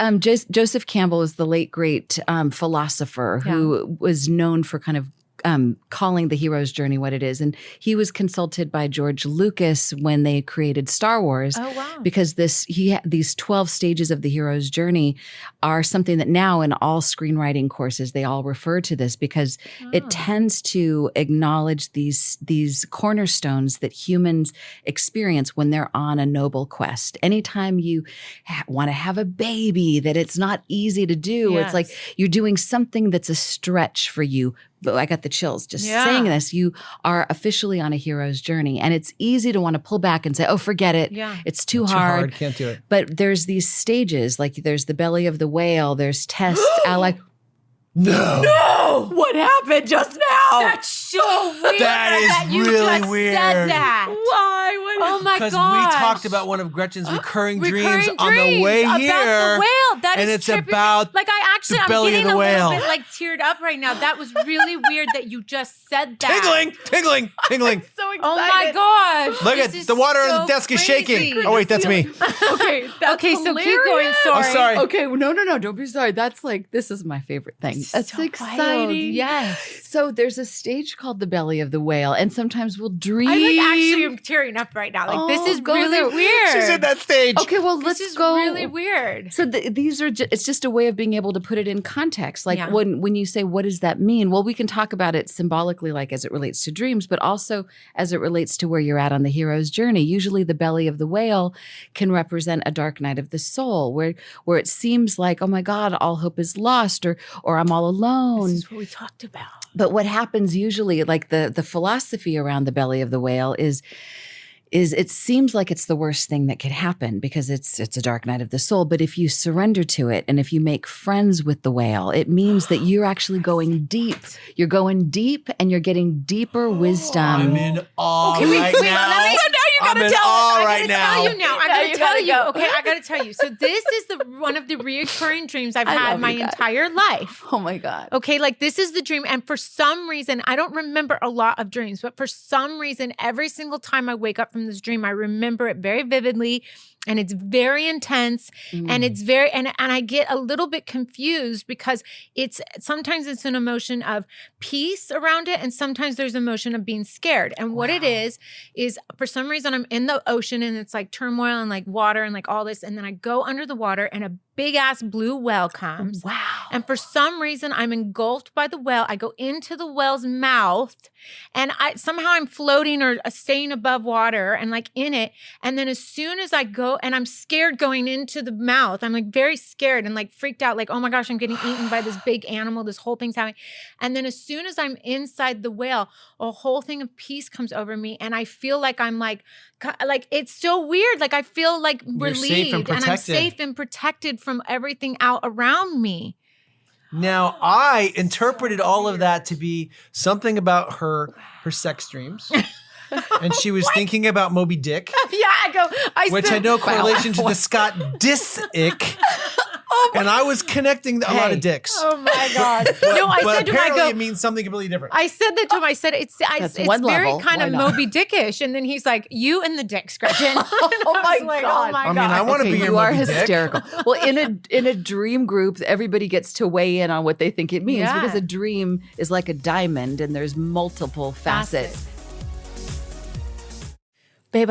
Well, Joseph Campbell is the late, great philosopher who was known for kind of calling the hero's journey what it is. And he was consulted by George Lucas when they created Star Wars. Oh, wow. Because these 12 stages of the hero's journey are something that now in all screenwriting courses, they all refer to this because it tends to acknowledge these cornerstones that humans experience when they're on a noble quest. Anytime you want to have a baby, that it's not easy to do. Yes. It's like you're doing something that's a stretch for you. But I got the chills just saying this. You are officially on a hero's journey. And it's easy to want to pull back and say, oh, forget it. Yeah. It's too hard. Can't do it. But there's these stages, like there's the belly of the whale, there's tests, ally. No. What happened just now? That's so weird. That is you really just weird. Said that. Why? Oh my Because gosh. we talked about one of Gretchen's recurring dreams Recurring on the dreams way about here. the whale. That and is it's trippy. about like I'm belly getting of the a whale. little bit like teared up right now. That was really weird that you just said that. tingling. So excited. Oh my gosh. Look This at is the water on so the desk is crazy. shaking. Oh wait, that's me. Okay, Okay, so keep going. Oh, Sorry. sorry. Okay, no, don't be sorry. That's like, this is my favorite thing. That's so exciting. wild. Yes. So there's a stage called the belly of the whale, and sometimes we'll dream. I like actually am tearing up right now. Like this is go really there. weird. She's in that stage. Okay, well, This let's is go. really weird. So these are it's just a way of being able to put it in context. Like Yeah. when you say, what does that mean? Well, we can talk about it symbolically, like as it relates to dreams, but also as it relates to where you're at on the hero's journey. Usually the belly of the whale can represent a dark night of the soul where it seems like, oh my God, all hope is lost or I'm all alone. This is what we talked about. But what happens usually, like the philosophy around the belly of the whale is it seems like it's the worst thing that could happen because it's a dark night of the soul. But if you surrender to it and if you make friends with the whale, it means that you're actually going deep. You're going deep and you're getting deeper wisdom. I'm in awe Okay, wait, right wait, now. let me- I'm in awe right now. I gotta tell you now. I Yeah, gotta you tell gotta you. go. Okay, I gotta tell you. So this is one of the reoccurring dreams I've I had love my you guys. entire life. Oh my God. Okay, like this is the dream. And for some reason, I don't remember a lot of dreams, but for some reason, every single time I wake up from this dream, I remember it very vividly. And it's very intense and it's very, and I get a little bit confused because sometimes it's an emotion of peace around it. And sometimes there's emotion of being scared. And what it is for some reason I'm in the ocean and it's like turmoil and like water and like all this. And then I go under the water and a big ass blue whale comes. Wow. And for some reason, I'm engulfed by the whale. I go into the whale's mouth and somehow I'm floating or staying above water and like in it. And then as soon as I go, and I'm scared going into the mouth, I'm like very scared and like freaked out, like, oh my gosh, I'm getting eaten by this big animal. This whole thing's happening. And then as soon as I'm inside the whale, a whole thing of peace comes over me. And I feel like I'm like it's so weird. Like I feel like relieved and I'm safe and protected from everything out around me. Now, I interpreted all of that to be something about her sex dreams. And she was thinking about Moby Dick, which had no correlation to the Scott Disick. And I was connecting a lot of dicks. Oh my God. No, I But said to him, apparently it means something completely different. I said that to him. I said, it's one very level. kind Why of not? Moby Dickish. And then he's like, you and the dicks, Gretchen. Oh my God. I mean, I want to be your you are Moby Dick. hysterical. Well, in a dream group, everybody gets to weigh in on what they think it means Yeah. because a dream is like a diamond and there's multiple facets. Babe,